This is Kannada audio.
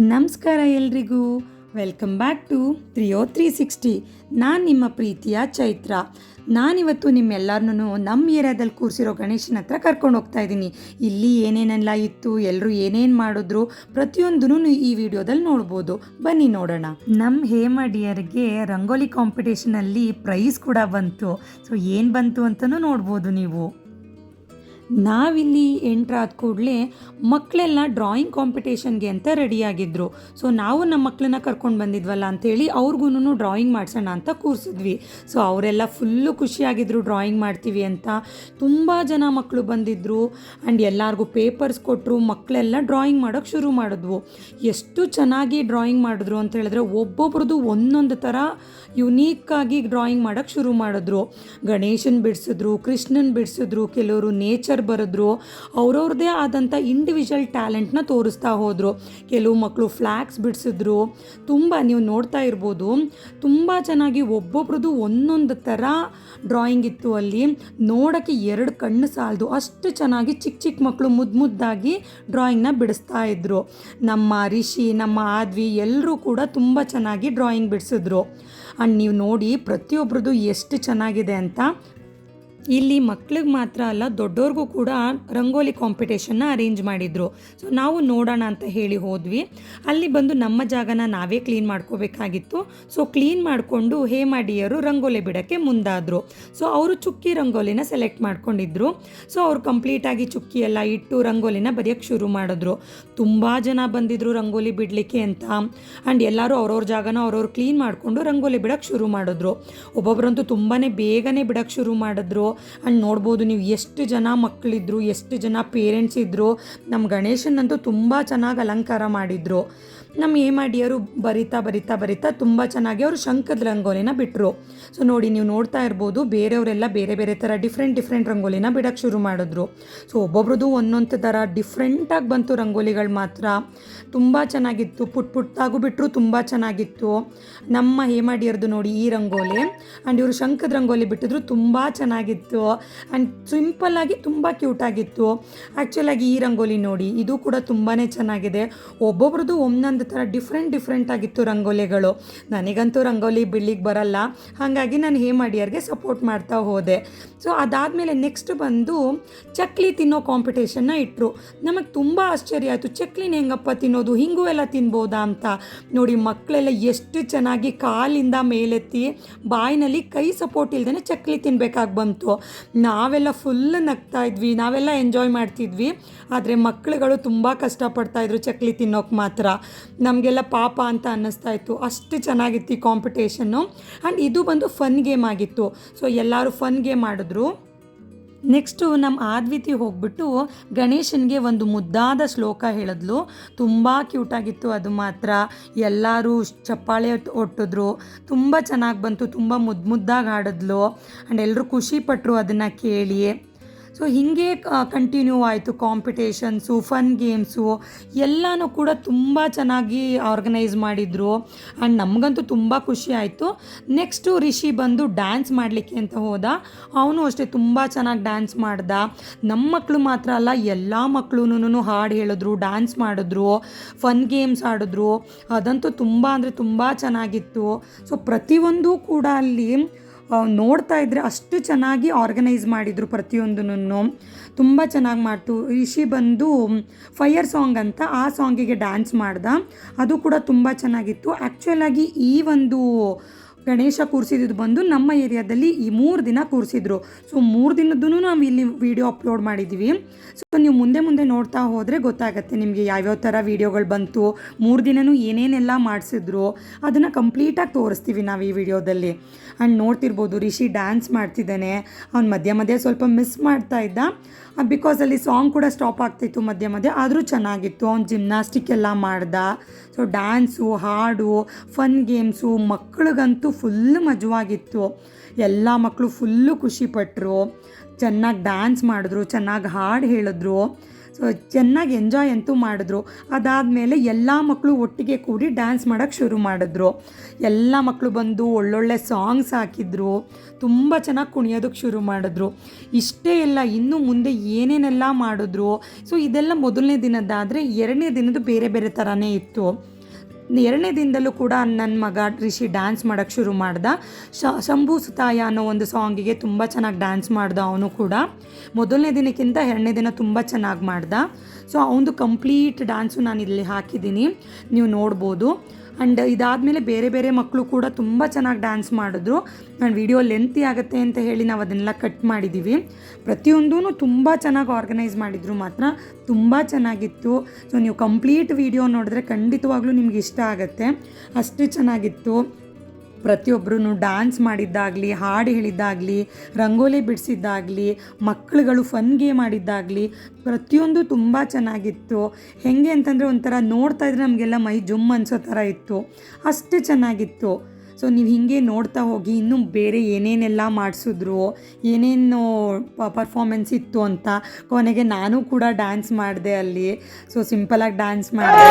ನಮಸ್ಕಾರ ಎಲ್ರಿಗೂ. Welcome back to 30360. ನಾನು ನಿಮ್ಮ ಪ್ರೀತಿಯ ಚೈತ್ರ. ನಾನಿವತ್ತು ನಿಮ್ಮೆಲ್ಲರನ್ನೂ ನಮ್ಮ ಏರಿಯಾದಲ್ಲಿ ಕೂರಿಸಿರೋ ಗಣೇಶನ ಹತ್ರ ಕರ್ಕೊಂಡು ಹೋಗ್ತಾ ಇದ್ದೀನಿ. ಇಲ್ಲಿ ಏನೇನೆಲ್ಲ ಇತ್ತು, ಎಲ್ಲರೂ ಏನೇನು ಮಾಡಿದ್ರು ಪ್ರತಿಯೊಂದೂ ಈ ವಿಡಿಯೋದಲ್ಲಿ ನೋಡ್ಬೋದು. ಬನ್ನಿ ನೋಡೋಣ. ನಮ್ಮ ಹೇಮಡಿಯರಿಗೆ ರಂಗೋಲಿ ಕಾಂಪಿಟೇಷನಲ್ಲಿ ಪ್ರೈಸ್ ಕೂಡ ಬಂತು. ಸೊ ಏನು ಬಂತು ಅಂತಲೂ ನೋಡ್ಬೋದು ನೀವು. ನಾವಿಲ್ಲಿ ಎಂಟ್ರಾದ ಕೂಡಲೇ ಮಕ್ಕಳೆಲ್ಲ ಡ್ರಾಯಿಂಗ್ ಕಾಂಪಿಟೇಷನ್ಗೆ ಅಂತ ರೆಡಿಯಾಗಿದ್ದರು. ಸೊ ನಾವು ನಮ್ಮ ಮಕ್ಕಳನ್ನ ಕರ್ಕೊಂಡು ಬಂದಿದ್ವಲ್ಲ ಅಂಥೇಳಿ ಅವ್ರಿಗೂ ಡ್ರಾಯಿಂಗ್ ಮಾಡಿಸೋಣ ಅಂತ ಕೂರಿಸಿದ್ವಿ. ಸೊ ಅವರೆಲ್ಲ ಫುಲ್ಲು ಖುಷಿಯಾಗಿದ್ದರು ಡ್ರಾಯಿಂಗ್ ಮಾಡ್ತೀವಿ ಅಂತ. ತುಂಬ ಜನ ಮಕ್ಕಳು ಬಂದಿದ್ದರು ಆ್ಯಂಡ್ ಎಲ್ಲರಿಗೂ ಪೇಪರ್ಸ್ ಕೊಟ್ಟರು. ಮಕ್ಕಳೆಲ್ಲ ಡ್ರಾಯಿಂಗ್ ಮಾಡೋಕ್ಕೆ ಶುರು ಮಾಡಿದ್ವು. ಎಷ್ಟು ಚೆನ್ನಾಗಿ ಡ್ರಾಯಿಂಗ್ ಮಾಡಿದ್ರು ಅಂತ ಹೇಳಿದ್ರೆ ಒಬ್ಬೊಬ್ರದ್ದು ಒಂದೊಂದು ಥರ ಯುನೀಕಾಗಿ ಡ್ರಾಯಿಂಗ್ ಮಾಡೋಕ್ಕೆ ಶುರು ಮಾಡಿದ್ರು. ಗಣೇಶನ್ ಬಿಡಿಸಿದ್ರು, ಕೃಷ್ಣನ್ ಬಿಡಿಸಿದ್ರು, ಕೆಲವರು ನೇಚರ್ ಬರೆದ್ರು. ಅವ್ರವ್ರದ್ದೇ ಆದಂಥ ಇಂಡಿವಿಜುವಲ್ ಟ್ಯಾಲೆಂಟ್ನ ತೋರಿಸ್ತಾ ಹೋದರು. ಕೆಲವು ಮಕ್ಕಳು ಫ್ಲ್ಯಾಗ್ಸ್ ಬಿಡಿಸಿದ್ರು. ತುಂಬ ನೀವು ನೋಡ್ತಾ ಇರ್ಬೋದು, ತುಂಬ ಚೆನ್ನಾಗಿ ಒಬ್ಬೊಬ್ರದ್ದು ಒಂದೊಂದು ಥರ ಡ್ರಾಯಿಂಗ್ ಇತ್ತು. ಅಲ್ಲಿ ನೋಡೋಕ್ಕೆ ಎರಡು ಕಣ್ಣು ಸಾಲದು ಅಷ್ಟು ಚೆನ್ನಾಗಿ ಚಿಕ್ಕ ಚಿಕ್ಕ ಮಕ್ಕಳು ಮುದ್ದಾಗಿ ಡ್ರಾಯಿಂಗ್ನ ಬಿಡಿಸ್ತಾ ಇದ್ರು. ನಮ್ಮ ರಿಷಿ, ನಮ್ಮ ಆದ್ವಿ ಎಲ್ಲರೂ ಕೂಡ ತುಂಬ ಚೆನ್ನಾಗಿ ಡ್ರಾಯಿಂಗ್ ಬಿಡಿಸಿದ್ರು. ಆ್ಯಂಡ್ ನೀವು ನೋಡಿ ಪ್ರತಿಯೊಬ್ಬರದ್ದು ಎಷ್ಟು ಚೆನ್ನಾಗಿದೆ ಅಂತ. ಇಲ್ಲಿ ಮಕ್ಳಿಗೆ ಮಾತ್ರ ಅಲ್ಲ, ದೊಡ್ಡವ್ರಿಗೂ ಕೂಡ ರಂಗೋಲಿ ಕಾಂಪಿಟೇಷನ್ನ ಅರೇಂಜ್ ಮಾಡಿದರು. ಸೊ ನಾವು ನೋಡೋಣ ಅಂತ ಹೇಳಿ ಹೋದ್ವಿ. ಅಲ್ಲಿ ಬಂದು ನಮ್ಮ ಜಾಗನ ನಾವೇ ಕ್ಲೀನ್ ಮಾಡ್ಕೋಬೇಕಾಗಿತ್ತು. ಸೊ ಕ್ಲೀನ್ ಮಾಡಿಕೊಂಡು ಹೇಮಡಿಯರು ರಂಗೋಲಿ ಬಿಡೋಕ್ಕೆ ಮುಂದಾದರು. ಸೊ ಅವರು ಚುಕ್ಕಿ ರಂಗೋಲಿನ ಸೆಲೆಕ್ಟ್ ಮಾಡ್ಕೊಂಡಿದ್ರು. ಸೊ ಅವ್ರು ಕಂಪ್ಲೀಟಾಗಿ ಚುಕ್ಕಿ ಎಲ್ಲ ಇಟ್ಟು ರಂಗೋಲಿನ ಬರೆಯೋಕ್ಕೆ ಶುರು ಮಾಡಿದ್ರು. ತುಂಬ ಜನ ಬಂದಿದ್ದರು ರಂಗೋಲಿ ಬಿಡಲಿಕ್ಕೆ ಅಂತ. ಆ್ಯಂಡ್ ಎಲ್ಲರೂ ಅವ್ರವ್ರ ಜಾಗನ ಅವ್ರವ್ರು ಕ್ಲೀನ್ ಮಾಡಿಕೊಂಡು ರಂಗೋಲಿ ಬಿಡೋಕ್ಕೆ ಶುರು ಮಾಡಿದ್ರು. ಒಬ್ಬೊಬ್ಬರಂತೂ ತುಂಬಾ ಬೇಗನೆ ಬಿಡೋಕ್ಕೆ ಶುರು ಮಾಡಿದ್ರು. ಆ್ಯಂಡ್ ನೋಡ್ಬೋದು ನೀವು ಎಷ್ಟು ಜನ ಮಕ್ಕಳಿದ್ರು, ಎಷ್ಟು ಜನ ಪೇರೆಂಟ್ಸ್ ಇದ್ದರು. ನಮ್ಮ ಗಣೇಶನಂತೂ ತುಂಬ ಚೆನ್ನಾಗಿ ಅಲಂಕಾರ ಮಾಡಿದರು. ನಮ್ಮ ಹೇಮಡಿಯರು ಬರಿತಾ ತುಂಬ ಚೆನ್ನಾಗಿ ಅವರು ಶಂಖದ ರಂಗೋಲಿನ ಬಿಟ್ಟರು. ಸೊ ನೋಡಿ ನೀವು ನೋಡ್ತಾ ಇರ್ಬೋದು, ಬೇರೆಯವರೆಲ್ಲ ಬೇರೆ ಬೇರೆ ಥರ ಡಿಫ್ರೆಂಟ್ ರಂಗೋಲಿನ ಬಿಡೋಕ್ಕೆ ಶುರು ಮಾಡಿದ್ರು. ಸೊ ಒಬ್ಬೊಬ್ರದ್ದು ಒಂದೊಂದು ಥರ ಡಿಫ್ರೆಂಟಾಗಿ ಬಂತು ರಂಗೋಲಿಗಳು ಮಾತ್ರ. ತುಂಬ ಚೆನ್ನಾಗಿತ್ತು. ಪುಟ್ಟಾಗೂ ಬಿಟ್ಟರು, ತುಂಬ ಚೆನ್ನಾಗಿತ್ತು. ನಮ್ಮ ಹೇಮಡಿಯರ್ದು ನೋಡಿ ಈ ರಂಗೋಲಿ. ಆ್ಯಂಡ್ ಇವರು ಶಂಖದ ರಂಗೋಲಿ ಬಿಟ್ಟಿದ್ರು, ತುಂಬ ಚೆನ್ನಾಗಿತ್ತು. ಆ್ಯಂಡ್ ಸಿಂಪಲ್ಲಾಗಿ ತುಂಬ ಕ್ಯೂಟಾಗಿತ್ತು. ಆ್ಯಕ್ಚುಲಾಗಿ ಈ ರಂಗೋಲಿ ನೋಡಿ, ಇದು ಕೂಡ ತುಂಬಾ ಚೆನ್ನಾಗಿದೆ. ಒಬ್ಬೊಬ್ರದ್ದು ಒಂದೊಂದು ಥರ ಡಿಫ್ರೆಂಟ್ ಆಗಿತ್ತು ರಂಗೋಲಿಗಳು. ನನಗಂತೂ ರಂಗೋಲಿ ಬಿಡ್ಲಿಕ್ಕೆ ಬರಲ್ಲ, ಹಾಗಾಗಿ ನಾನು ಹೇಮಡಿಯರ್ಗೆ ಸಪೋರ್ಟ್ ಮಾಡ್ತಾ ಹೋದೆ. ಸೊ ಅದಾದಮೇಲೆ ನೆಕ್ಸ್ಟ್ ಬಂದು ಚಕ್ಲಿ ತಿನ್ನೋ ಕಾಂಪಿಟೇಷನ್ನ ಇಟ್ಟರು. ನಮಗೆ ತುಂಬ ಆಶ್ಚರ್ಯ ಆಯಿತು, ಚಕ್ಲಿನ ಹೆಂಗಪ್ಪ ತಿನ್ನೋದು, ಹಿಂಗೂ ಎಲ್ಲ ತಿನ್ಬೋದಾ ಅಂತ. ನೋಡಿ ಮಕ್ಕಳೆಲ್ಲ ಎಷ್ಟು ಚೆನ್ನಾಗಿ ಕಾಲಿಂದ ಮೇಲೆತ್ತಿ ಬಾಯಿನಲ್ಲಿ ಕೈ ಸಪೋರ್ಟ್ ಇಲ್ದೇ ಚಕ್ಲಿ ತಿನ್ನಬೇಕಾಗಿ ಬಂತು. ನಾವೆಲ್ಲ ಫುಲ್ ನಗ್ತಾ ಇದ್ವಿ, ನಾವೆಲ್ಲ ಎಂಜಾಯ್ ಮಾಡ್ತಿದ್ವಿ. ಆದರೆ ಮಕ್ಕಳುಗಳು ತುಂಬ ಕಷ್ಟಪಡ್ತಾಯಿದ್ರು ಚಕ್ಲಿ ತಿನ್ನೋಕೆ ಮಾತ್ರ. ನಮಗೆಲ್ಲ ಪಾಪ ಅಂತ ಅನ್ನಿಸ್ತಾ ಇತ್ತು, ಅಷ್ಟು ಚೆನ್ನಾಗಿತ್ತು ಈ ಕಾಂಪಿಟೇಷನ್ನು. ಆ್ಯಂಡ್ ಇದು ಬಂದು ಫನ್ ಗೇಮ್ ಆಗಿತ್ತು. ಸೊ ಎಲ್ಲರೂ ಫನ್ ಗೇಮ್ ಆಡಿದ್ರು. ನೆಕ್ಸ್ಟು ನಮ್ಮ ಆದ್ವಿತಿ ಹೋಗ್ಬಿಟ್ಟು ಗಣೇಶನಿಗೆ ಒಂದು ಮುದ್ದಾದ ಶ್ಲೋಕ ಹೇಳಿದ್ಲು. ತುಂಬ ಕ್ಯೂಟಾಗಿತ್ತು ಅದು ಮಾತ್ರ. ಎಲ್ಲರೂ ಚಪ್ಪಾಳೆ ಒಟ್ಟಿದ್ರು. ತುಂಬ ಚೆನ್ನಾಗಿ ಬಂತು, ತುಂಬ ಮುದ್ದಾಗಿ ಆಡಿದ್ಲು. ಆ್ಯಂಡ್ ಎಲ್ಲರೂ ಖುಷಿಪಟ್ಟರು ಅದನ್ನು ಕೇಳಿ. ಸೊ ಹೀಗೆ ಕಂಟಿನ್ಯೂ ಆಯಿತು ಕಾಂಪಿಟೇಷನ್ಸು, ಫನ್ ಗೇಮ್ಸು ಎಲ್ಲನೂ ಕೂಡ ತುಂಬ ಚೆನ್ನಾಗಿ ಆರ್ಗನೈಸ್ ಮಾಡಿದರು. ಆ್ಯಂಡ್ ನಮಗಂತೂ ತುಂಬ ಖುಷಿ ಆಯಿತು. ನೆಕ್ಸ್ಟು ರಿಷಿ ಬಂದು ಡ್ಯಾನ್ಸ್ ಮಾಡಲಿಕ್ಕೆ ಅಂತ ಹೋದ. ಅವನು ಅಷ್ಟೇ ತುಂಬ ಚೆನ್ನಾಗಿ ಡ್ಯಾನ್ಸ್ ಮಾಡ್ದ. ನಮ್ಮ ಮಕ್ಕಳು ಮಾತ್ರ ಅಲ್ಲ, ಎಲ್ಲ ಮಕ್ಕಳು ಹಾಡು ಹೇಳಿದ್ರು, ಡ್ಯಾನ್ಸ್ ಮಾಡಿದ್ರು, ಫನ್ ಗೇಮ್ಸ್ ಆಡಿದ್ರು. ಅದಂತೂ ತುಂಬ ಅಂದರೆ ತುಂಬ ಚೆನ್ನಾಗಿತ್ತು. ಸೊ ಪ್ರತಿಯೊಂದು ಕೂಡ ಅಲ್ಲಿ ನೋಡ್ತಾ ಇದ್ದರೆ ಅಷ್ಟು ಚೆನ್ನಾಗಿ ಆರ್ಗನೈಸ್ ಮಾಡಿದರು. ಪ್ರತಿಯೊಂದನ್ನು ತುಂಬ ಚೆನ್ನಾಗಿ ಮಾಡ್ತು. ರಿಷಿ ಬಂದು ಫೈರ್ ಸಾಂಗ್ ಅಂತ ಆ ಸಾಂಗಿಗೆ ಡ್ಯಾನ್ಸ್ ಮಾಡ್ದ. ಅದು ಕೂಡ ತುಂಬ ಚೆನ್ನಾಗಿತ್ತು. ಆ್ಯಕ್ಚುಲಾಗಿ ಈ ಒಂದು ಗಣೇಶ ಕೂರಿಸಿದ್ದು ಬಂದು ನಮ್ಮ ಏರಿಯಾದಲ್ಲಿ ಈ 3 ದಿನ ಕೂರಿಸಿದ್ರು. ಸೊ 3 ದಿನದ್ದು ನಾವು ಇಲ್ಲಿ ವಿಡಿಯೋ ಅಪ್ಲೋಡ್ ಮಾಡಿದ್ದೀವಿ. ಸೊ ನೀವು ಮುಂದೆ ನೋಡ್ತಾ ಹೋದರೆ ಗೊತ್ತಾಗುತ್ತೆ ನಿಮಗೆ ಯಾವ್ಯಾವ ಥರ ವೀಡಿಯೋಗಳು ಬಂತು, 3 ದಿನವೂ ಏನೇನೆಲ್ಲ ಮಾಡಿಸಿದ್ರು ಅದನ್ನು ಕಂಪ್ಲೀಟಾಗಿ ತೋರಿಸ್ತೀವಿ ನಾವು ಈ ವಿಡಿಯೋದಲ್ಲಿ. ಆ್ಯಂಡ್ ನೋಡ್ತಿರ್ಬೋದು ರಿಷಿ ಡ್ಯಾನ್ಸ್ ಮಾಡ್ತಿದ್ದಾನೆ. ಅವ್ನು ಮಧ್ಯ ಸ್ವಲ್ಪ ಮಿಸ್ ಮಾಡ್ತಾ ಇದ್ದ, ಬಿಕಾಸ್ ಅಲ್ಲಿ ಸಾಂಗ್ ಕೂಡ ಸ್ಟಾಪ್ ಆಗ್ತಿತ್ತು ಮಧ್ಯ. ಆದರೂ ಚೆನ್ನಾಗಿತ್ತು. ಅವ್ನು ಜಿಮ್ನಾಸ್ಟಿಕ್ ಎಲ್ಲ ಮಾಡ್ದ. ಸೊ ಡ್ಯಾನ್ಸು, ಹಾಡು, ಫನ್ ಗೇಮ್ಸು ಮಕ್ಕಳಿಗಂತೂ ಫುಲ್ ಮಜವಾಗಿತ್ತು. ಎಲ್ಲ ಮಕ್ಕಳು ಫುಲ್ಲು ಖುಷಿಪಟ್ಟರು. ಚೆನ್ನಾಗಿ ಡ್ಯಾನ್ಸ್ ಮಾಡಿದ್ರು, ಚೆನ್ನಾಗಿ ಹಾಡು ಹೇಳಿದ್ರು. ಸೊ ಚೆನ್ನಾಗಿ ಎಂಜಾಯ್ ಅಂತೂ ಮಾಡಿದ್ರು. ಅದಾದಮೇಲೆ ಎಲ್ಲ ಮಕ್ಕಳು ಒಟ್ಟಿಗೆ ಕೂಡಿ ಡ್ಯಾನ್ಸ್ ಮಾಡೋಕ್ಕೆ ಶುರು ಮಾಡಿದ್ರು. ಎಲ್ಲ ಮಕ್ಕಳು ಬಂದು ಒಳ್ಳೊಳ್ಳೆ ಸಾಂಗ್ಸ್ ಹಾಕಿದ್ರು, ತುಂಬ ಚೆನ್ನಾಗಿ ಕುಣಿಯೋದಕ್ಕೆ ಶುರು ಮಾಡಿದ್ರು. ಇಷ್ಟೇ ಎಲ್ಲ, ಇನ್ನು ಮುಂದೆ ಏನೇನೆಲ್ಲ ಮಾಡಿದ್ರು. ಸೊ ಇದೆಲ್ಲ ಮೊದಲನೇ ದಿನದ್ದಾದರೆ, ಎರಡನೇ ದಿನದ್ದು ಬೇರೆ ಬೇರೆ ಥರನೇ ಇತ್ತು. ಎರಡನೇ ದಿನದಲ್ಲೂ ಕೂಡ ನನ್ನ ಮಗ ರಿಷಿ ಡ್ಯಾನ್ಸ್ ಮಾಡೋಕ್ಕೆ ಶುರು ಮಾಡ್ದ. ಶಂಭು ಸುತಾಯ ಅನ್ನೋ ಒಂದು ಸಾಂಗಿಗೆ ತುಂಬ ಚೆನ್ನಾಗಿ ಡ್ಯಾನ್ಸ್ ಮಾಡ್ದ ಅವನು ಕೂಡ. ಮೊದಲನೇ ದಿನಕ್ಕಿಂತ ಎರಡನೇ ದಿನ ತುಂಬ ಚೆನ್ನಾಗಿ ಮಾಡ್ದ. ಸೊ ಅವನದು ಕಂಪ್ಲೀಟ್ ಡ್ಯಾನ್ಸು ನಾನು ಇಲ್ಲಿ ಹಾಕಿದ್ದೀನಿ, ನೀವು ನೋಡ್ಬೋದು. ಆ್ಯಂಡ್ ಇದಾದಮೇಲೆ ಬೇರೆ ಬೇರೆ ಮಕ್ಕಳು ಕೂಡ ತುಂಬ ಚೆನ್ನಾಗಿ ಡ್ಯಾನ್ಸ್ ಮಾಡಿದ್ರು. ನಾನು ವಿಡಿಯೋ ಲೆಂತಿ ಆಗುತ್ತೆ ಅಂತ ಹೇಳಿ ನಾವು ಅದನ್ನೆಲ್ಲ ಕಟ್ ಮಾಡಿದ್ದೀವಿ. ಪ್ರತಿಯೊಂದೂ ತುಂಬ ಚೆನ್ನಾಗಿ ಆರ್ಗನೈಸ್ ಮಾಡಿದ್ರು, ಮಾತ್ರ ತುಂಬ ಚೆನ್ನಾಗಿತ್ತು. ಸೊ ನೀವು ಕಂಪ್ಲೀಟ್ ವಿಡಿಯೋ ನೋಡಿದ್ರೆ ಖಂಡಿತವಾಗ್ಲೂ ನಿಮ್ಗೆ ಇಷ್ಟ ಆಗುತ್ತೆ, ಅಷ್ಟು ಚೆನ್ನಾಗಿತ್ತು. ಪ್ರತಿಯೊಬ್ಬರೂ ಡ್ಯಾನ್ಸ್ ಮಾಡಿದ್ದಾಗಲಿ, ಹಾಡು ಹೇಳಿದ್ದಾಗಲಿ, ರಂಗೋಲಿ ಬಿಡಿಸಿದ್ದಾಗಲಿ, ಮಕ್ಕಳುಗಳು ಫನ್ ಗೇಮ್ ಆಡಿದ್ದಾಗಲಿ ಪ್ರತಿಯೊಂದು ತುಂಬ ಚೆನ್ನಾಗಿತ್ತು. ಹೇಗೆ ಅಂತಂದರೆ ಒಂಥರ ನೋಡ್ತಾ ಇದ್ರೆ ನಮಗೆಲ್ಲ ಮೈ ಜುಮ್ ಅನಿಸೋ ಥರ ಇತ್ತು, ಅಷ್ಟು ಚೆನ್ನಾಗಿತ್ತು. ಸೊ ನೀವು ಹೀಗೆ ನೋಡ್ತಾ ಹೋಗಿ ಇನ್ನೂ ಬೇರೆ ಏನೇನೆಲ್ಲ ಮಾಡಿಸಿದ್ರು, ಏನೇನು ಪರ್ಫಾರ್ಮೆನ್ಸ್ ಇತ್ತು ಅಂತ. ಕೊನೆಗೆ ನಾನು ಕೂಡ ಡ್ಯಾನ್ಸ್ ಮಾಡಿದೆ ಅಲ್ಲಿ. ಸೊ ಸಿಂಪಲಾಗಿ ಡ್ಯಾನ್ಸ್ ಮಾಡಿದೆ.